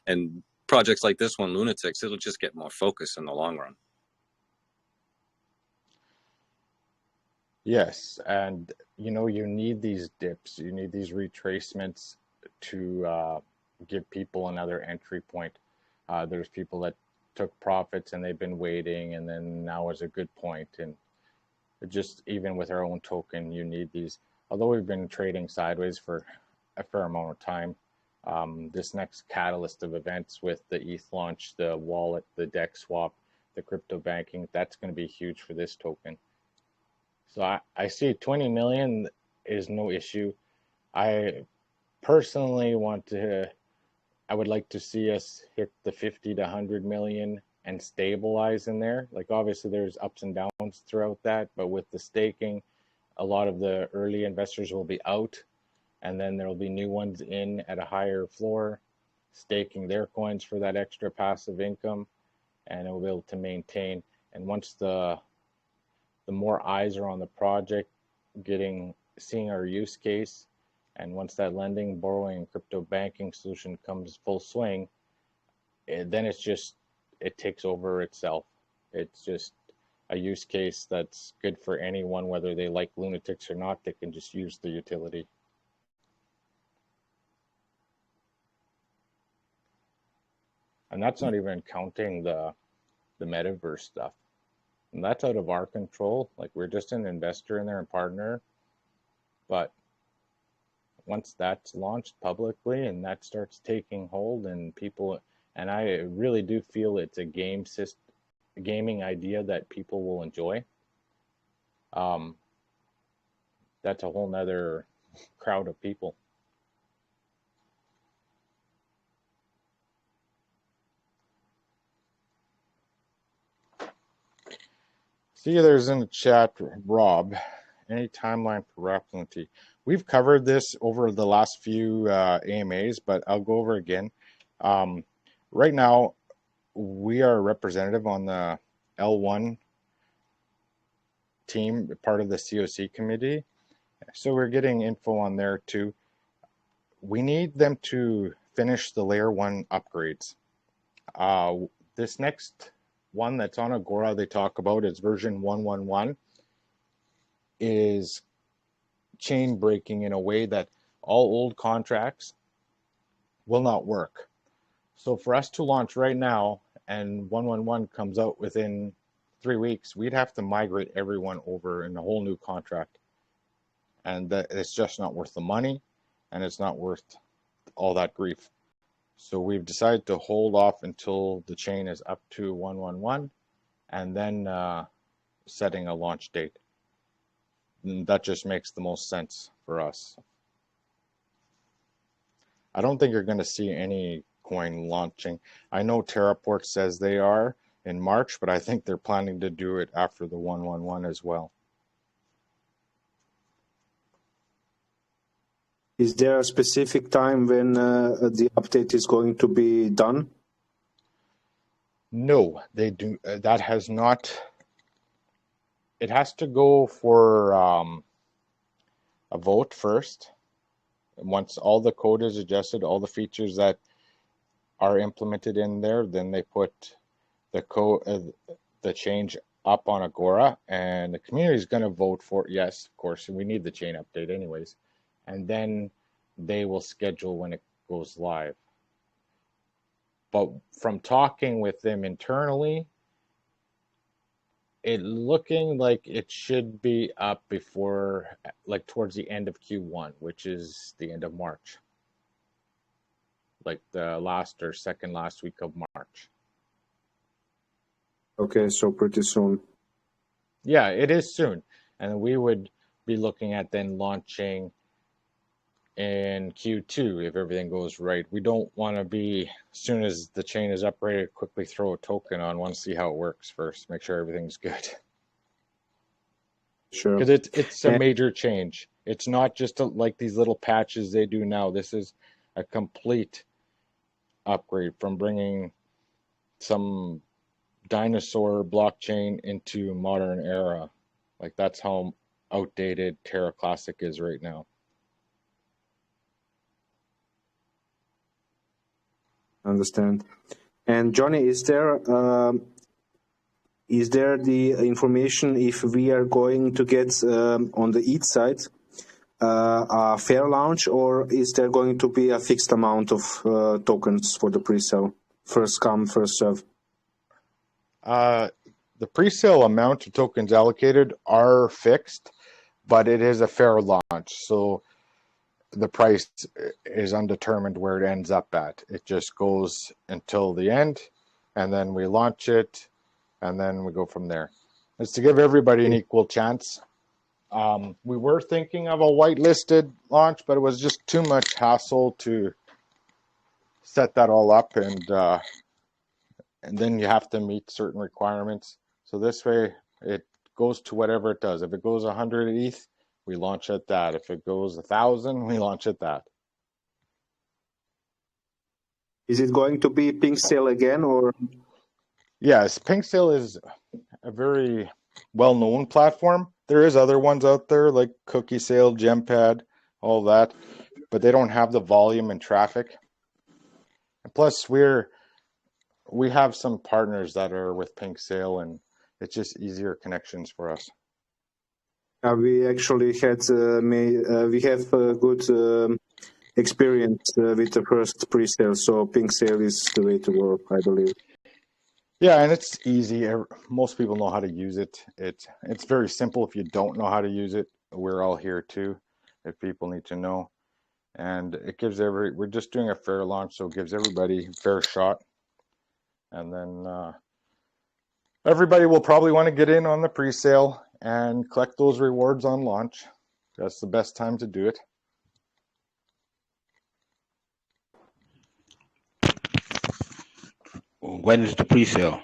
And projects like this one, Lunatics, it'll just get more focus in the long run. Yes, and you need these dips, you need these retracements to give people another entry point. There's people that took profits and they've been waiting, and then now is a good point. And just even with our own token, you need these. Although we've been trading sideways for a fair amount of time, this next catalyst of events with the ETH launch, the wallet, the DEX swap, the crypto banking, that's going to be huge for this token. So I see 20 million is no issue. I personally I would like to see us hit the 50 to 100 million and stabilize in there. Like obviously there's ups and downs throughout that, but with the staking, a lot of the early investors will be out, and then there will be new ones in at a higher floor, staking their coins for that extra passive income, and it will be able to maintain. And once the more eyes are on the project, seeing our use case, and once that lending, borrowing, and crypto banking solution comes full swing, then it takes over itself. It's just a use case that's good for anyone, whether they like Lunatics or not. They can just use the utility. And that's not even counting the metaverse stuff. And that's out of our control. Like we're just an investor in there and partner. But once that's launched publicly and that starts taking hold and people, and I really do feel it's a gaming idea that people will enjoy. That's a whole nother crowd of people. See, there's in the chat, Rob, any timeline for rap penalty? we've covered this over the last few AMAs, but I'll go over again. Right now, we are a representative on the L1 team, part of the COC committee. So we're getting info on there too. We need them to finish the layer 1 upgrades. This next one that's on Agora they talk about is version 111, is chain breaking in a way that all old contracts will not work. So for us to launch right now and 111 comes out within 3 weeks, we'd have to migrate everyone over in a whole new contract. And that it's just not worth the money, and it's not worth all that grief. So we've decided to hold off until the chain is up to 111 and then setting a launch date. And that just makes the most sense for us. I don't think you're going to see any coin launching. I know Terraport says they are in March, but I think they're planning to do it after the 111 as well. Is there a specific time when the update is going to be done? No, they do. That has not. It has to go for a vote first. And once all the code is adjusted, all the features that are implemented in there, then they put the code, the change up on Agora, and the community is going to vote for it. Yes, of course, we need the chain update anyways. And then they will schedule when it goes live. But from talking with them internally, it looking like it should be up before, like towards the end of Q1, which is the end of March. Like the last or second last week of March. Okay, so pretty soon. Yeah, it is soon. And we would be looking at then launching in Q2 if everything goes right. We don't want to be, as soon as the chain is upgraded, quickly throw a token on. Want to see how it works first, make sure everything's good. Sure. Because it's a major change. It's not just like these little patches they do now. This is a complete upgrade from bringing some dinosaur blockchain into modern era. Like that's how outdated Terra Classic is right now. Understand. And Johnny, is there the information if we are going to get on the ETH side a fair launch, or is there going to be a fixed amount of tokens for the pre-sale? First come, first serve. The pre-sale amount of tokens allocated are fixed, but it is a fair launch. So the price is undetermined where it ends up at. It just goes until the end, and then we launch it, and then we go from there. It's to give everybody an equal chance. We were thinking of a whitelisted launch, but it was just too much hassle to set that all up, and then you have to meet certain requirements. So this way, it goes to whatever it does. If it goes 100 ETH, we launch at that. If it goes 1,000, we launch at that. Is it going to be Pink Sale again, or? Yes, Pink Sale is a very well-known platform. There is other ones out there like Cookie Sale, Gempad, all that, but they don't have the volume and traffic. And plus, we have some partners that are with Pink Sale, and it's just easier connections for us. We actually had we have a good experience with the first pre-sale, so Pink Sale is the way to go, I believe. Yeah, and it's easy. Most people know how to use it. It's very simple. If you don't know how to use it, we're all here too, if people need to know. And it gives we're just doing a fair launch, so it gives everybody a fair shot. And then everybody will probably want to get in on the pre-sale and collect those rewards on launch. That's the best time to do it. When is the pre-sale?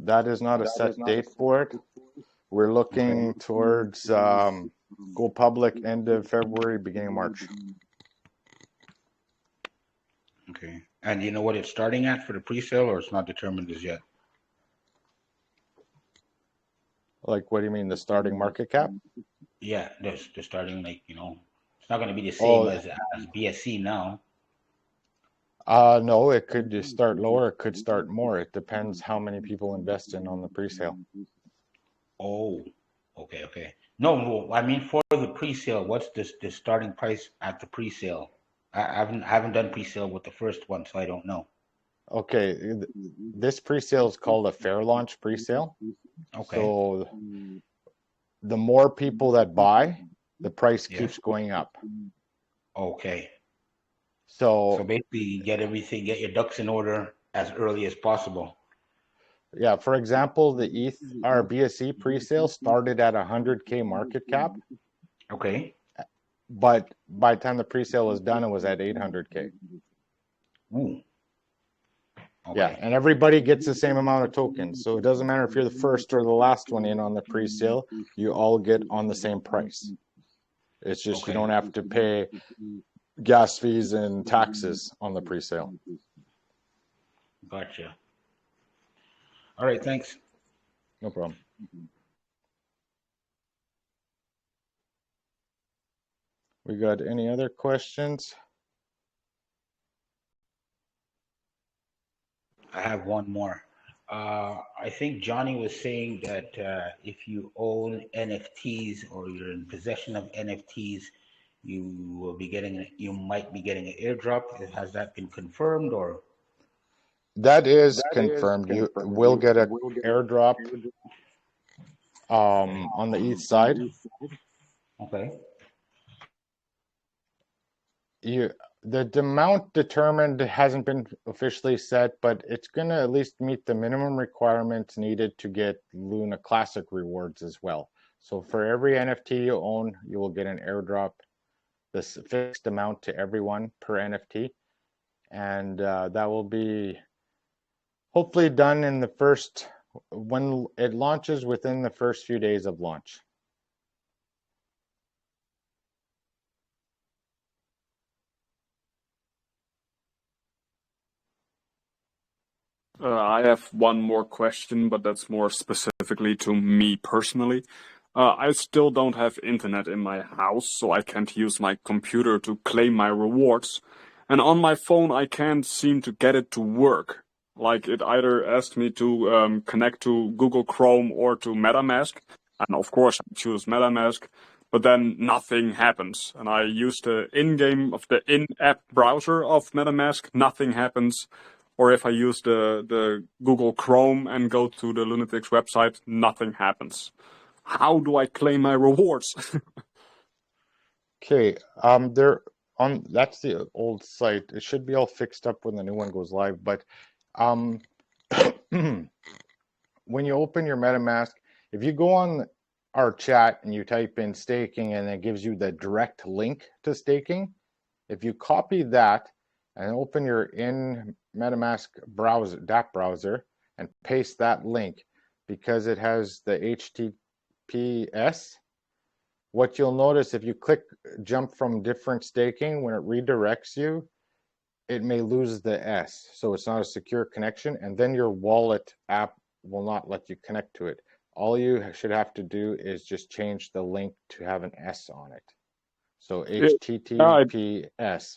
That is not a set date for it. We're looking towards go public end of February, beginning of March. Okay. And you know what it's starting at for the pre-sale, or it's not determined as yet? Like, what do you mean, the starting market cap? Yeah, they're starting, like, you know, it's not going to be the same as BSC now. No, it could just start lower. It could start more. It depends how many people invest in on the pre-sale. Oh, okay. No, I mean for the pre-sale, what's the starting price at the pre-sale? I haven't done pre-sale with the first one, so I don't know. Okay, this pre-sale is called a fair launch pre-sale. Okay. So the more people that buy, the price keeps going up. Okay. So basically, get your ducks in order as early as possible. Yeah, for example, the ETH or BSC pre-sale started at 100K market cap. Okay. But by the time the pre-sale was done, it was at 800K. Ooh. Okay. Yeah, and everybody gets the same amount of tokens. So it doesn't matter if you're the first or the last one in on the pre-sale, you all get on the same price. It's just you don't have to pay gas fees and taxes on the pre-sale. Gotcha. All right, thanks. No problem. We got any other questions? I have one more. I think Johnny was saying that if you own NFTs or you're in possession of NFTs, you might be getting an airdrop. Has that been confirmed, or? That is confirmed. You will get an airdrop on the east side. Okay. The amount determined hasn't been officially set, but it's going to at least meet the minimum requirements needed to get Luna Classic rewards as well. So for every NFT you own, you will get an airdrop, this fixed amount to everyone per NFT. And that will be hopefully done in the first, when it launches, within the first few days of launch. I have one more question, but that's more specifically to me personally. I still don't have internet in my house, so I can't use my computer to claim my rewards. And on my phone, I can't seem to get it to work. Like, it either asked me to connect to Google Chrome or to MetaMask. And of course, I choose MetaMask, but then nothing happens. And I use the in-app browser of MetaMask, nothing happens. Or if I use the Google Chrome and go to the Lunatics website, nothing happens. How do I claim my rewards? Okay, that's the old site. It should be all fixed up when the new one goes live. But when you open your MetaMask, if you go on our chat and you type in staking and it gives you the direct link to staking, if you copy that and open your in MetaMask browser, dApp browser, and paste that link, because it has the HTTPS, what you'll notice if you jump from different staking, when it redirects you, it may lose the S. So it's not a secure connection, and then your wallet app will not let you connect to it. All you should have to do is just change the link to have an S on it. So HTTPS.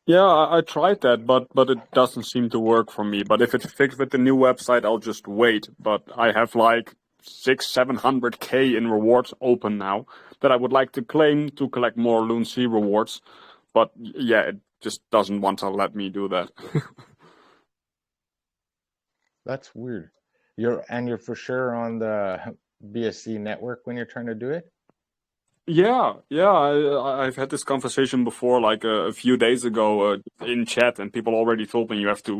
Yeah, I tried that, but it doesn't seem to work for me. But if it's fixed with the new website, I'll just wait. But I have like 600-700K in rewards open now that I would like to claim to collect more LUNC rewards. But yeah, it just doesn't want to let me do that. That's weird. You're for sure on the BSC network when you're trying to do it? Yeah, I've had this conversation before, like a few days ago in chat, and people already told me you have to,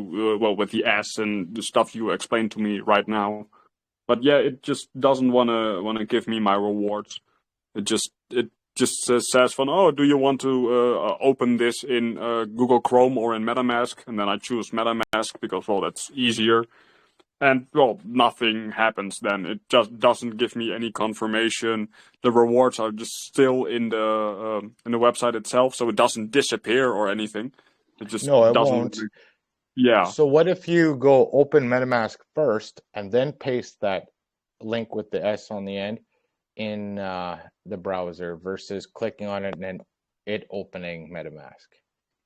with the S and the stuff you explained to me right now. But yeah, it just doesn't wanna give me my rewards. It just says, "Oh, do you want to open this in Google Chrome or in MetaMask?" And then I choose MetaMask because, well, that's easier. And well, nothing happens then. It just doesn't give me any confirmation. The rewards are just still in the website itself, so it doesn't disappear or anything. It just No, it doesn't. won't. Yeah. So what if you go open MetaMask first and then paste that link with the S on the end in the browser versus clicking on it and then it opening MetaMask?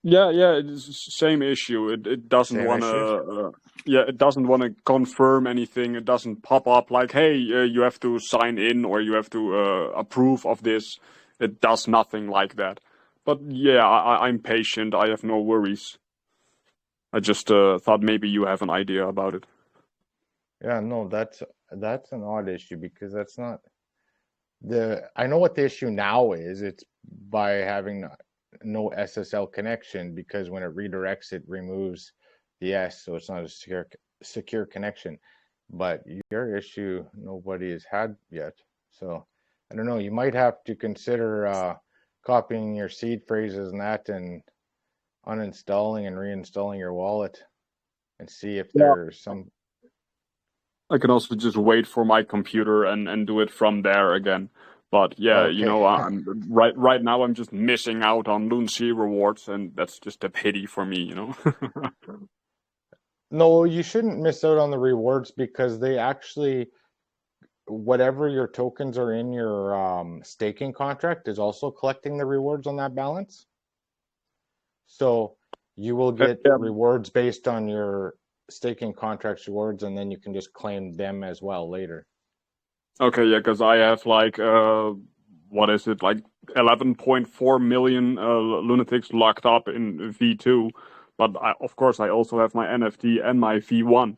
Yeah, it's the same issue. It doesn't Same want issue? to. It doesn't want to confirm anything. It doesn't pop up like, hey, you have to sign in or you have to approve of this. It does nothing like that. But yeah, I'm patient. I have no worries. I just thought maybe you have an idea about it. Yeah, no, that's an odd issue because that's not I know what the issue now is. It's by having no SSL connection, because when it redirects, it removes the S, so it's not a secure connection. But your issue, nobody has had yet. So I don't know. You might have to consider copying your seed phrases and that, and uninstalling and reinstalling your wallet, and see if there's some. I can also just wait for my computer and do it from there again. But yeah, Okay. I'm right now I'm just missing out on LUNC rewards, and that's just a pity for me, No, you shouldn't miss out on the rewards because they actually, whatever your tokens are in your staking contract is also collecting the rewards on that balance. So you will get rewards based on your staking contract's rewards, and then you can just claim them as well later. Okay, yeah, because I have like what is it, like 11.4 million lunatics locked up in V2, but of course I also have my NFT and my V1,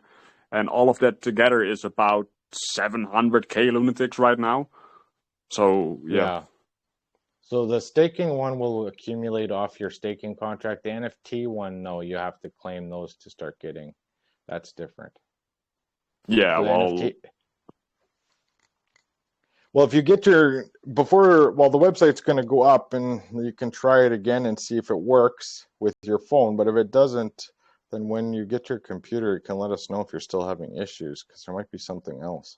and all of that together is about 700k lunatics right now. So yeah. So the staking one will accumulate off your staking contract. The NFT one, no, you have to claim those to start getting. That's different. Yeah, well, if you get the website's going to go up, and you can try it again and see if it works with your phone. But if it doesn't, then when you get your computer, you can let us know if you're still having issues, because there might be something else.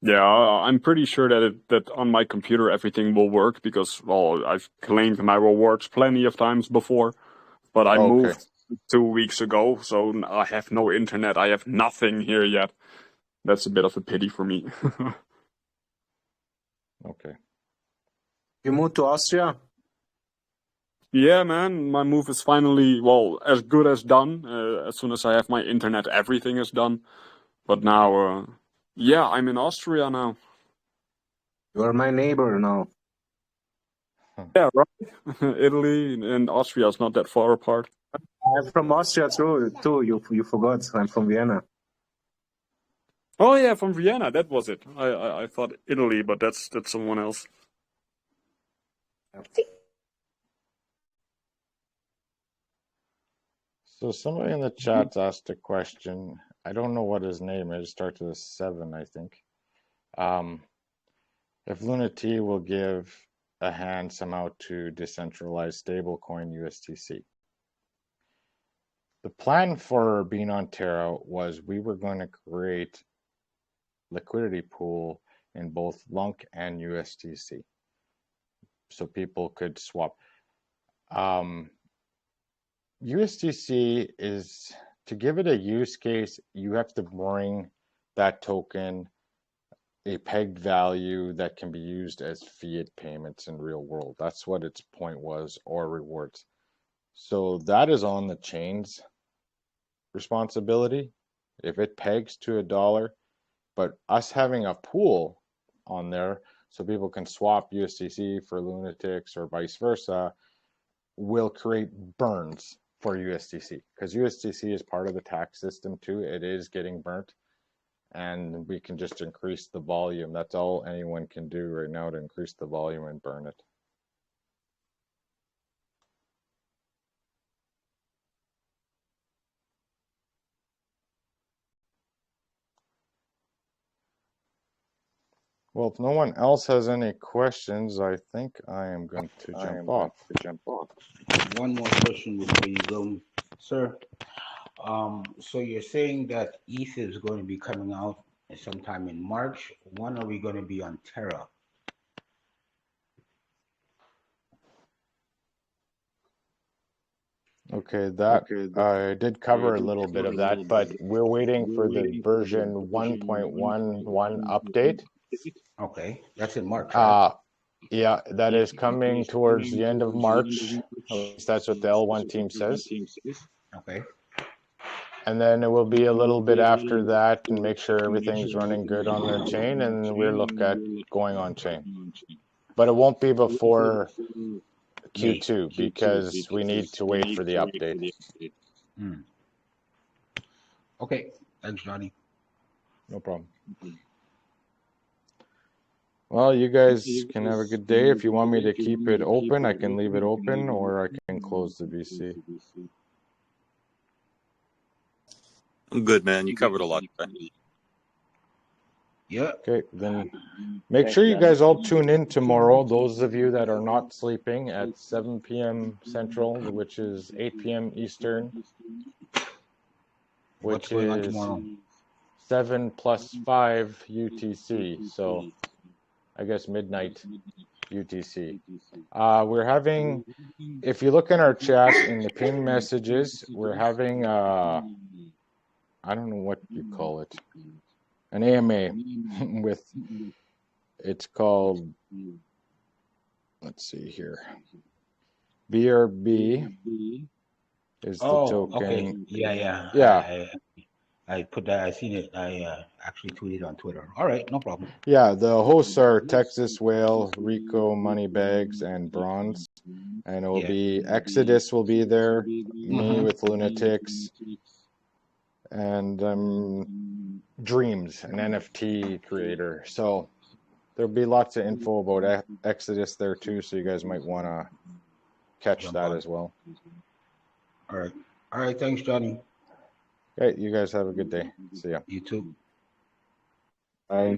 Yeah, I'm pretty sure that on my computer everything will work because, well, I've claimed my rewards plenty of times before, but I moved 2 weeks ago, so I have no internet. I have nothing here yet. That's a bit of a pity for me. Okay. You moved to Austria? Yeah, man, my move is finally, well, as good as done. As soon as I have my internet, everything is done. But now, yeah, I'm in Austria now. You are my neighbor now. Yeah, right. Italy and Austria is not that far apart. I'm from Austria too. You forgot. I'm from Vienna. Oh yeah, from Vienna. That was it. I thought Italy, but that's someone else. So somebody in the chat asked a question. I don't know what his name is. It starts with a 7, I think. If Lunati will give a hand somehow to decentralized stablecoin USDC. The plan for Bean on Terra was we were going to create liquidity pool in both LUNC and USDC, so people could swap. USDC is, to give it a use case, you have to bring that token a pegged value that can be used as fiat payments in real world. That's what its point was, or rewards. So that is on the chain's responsibility if it pegs to $1. But us having a pool on there so people can swap USDC for Lunatics or vice versa will create burns for USDC, because USDC is part of the tax system too. It is getting burnt, and we can just increase the volume. That's all anyone can do right now, to increase the volume and burn it. Well, if no one else has any questions, I think I am going to jump off. One more question before you go, sir. So you're saying that ETH is going to be coming out sometime in March. When are we going to be on Terra? Okay, that I did cover a little bit of that, but we're waiting for the version 1.11 update. Okay, that's in March, right? Yeah, that is coming towards the end of March. At least that's what the L1 team says. Okay. And then it will be a little bit after that and make sure everything's running good on the chain, and we'll look at going on chain. But it won't be before Q2 because we need to wait for the update. Okay, thanks, Johnny. No problem. Well, you guys can have a good day. If you want me to keep it open, I can leave it open, or I can close the VC. I'm good, man. You covered a lot. Yeah. Okay, then make sure you guys all tune in tomorrow. Those of you that are not sleeping at 7 p.m. Central, which is 8 p.m. Eastern, which is 7 plus 5 UTC. So I guess midnight UTC. We're having, if you look in our chat in the pin messages, we're having, I don't know what you call it, an AMA with, it's called, let's see here, BRB is the token. Okay. Yeah. Yeah. I put that, I seen it. I actually tweeted on Twitter. All right, no problem. Yeah, the hosts are Texas Whale, Rico, Moneybags, and Bronze. And it will be, Exodus will be there, me with Lunatics, and Dreams, an NFT creator. So there'll be lots of info about Exodus there too, so you guys might want to catch that as well. All right. All right, thanks, Johnny. Okay, you guys have a good day. See ya. You too. Bye.